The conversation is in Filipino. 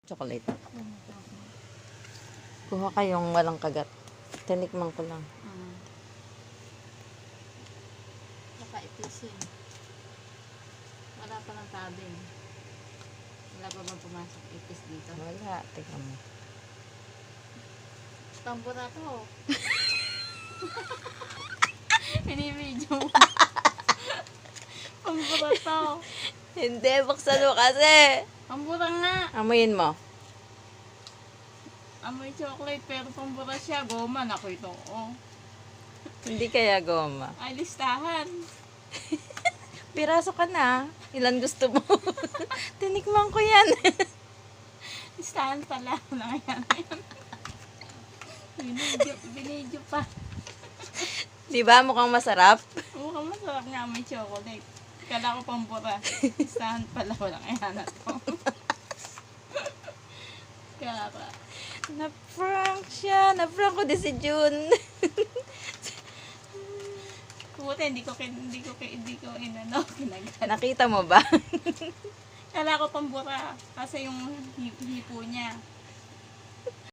Chocolate. Kuha kayong walang kagat. Tinikman ko lang. Baka ipisin. Wala pa ng tabing. Wala pa bang pumasok ipis dito? Wala. Tingnan mo. Tambura to. Pinibidyo mo. Tambura to. Hindi, buksan mo kasi. Tambura nga. Amuyin mo. Amoy chocolate pero tambura siya. Goma na ko ito. Oh. Hindi kaya goma. Ay, listahan. Piraso ka na. Ilan gusto mo? Tinikman ko yan. Listahan pala. Wala yan. Binidyo pa. Di ba mukhang masarap? Mukhang masarap nga may chocolate. Kala ko pambura. Listahan pala. Walang yan na to. Kara. Na-prank siya. Na-prank ko din si June. Buti, hindi ko inano, kinagat. Nakita mo ba? Kala ko pambura kasi yung hipo niya.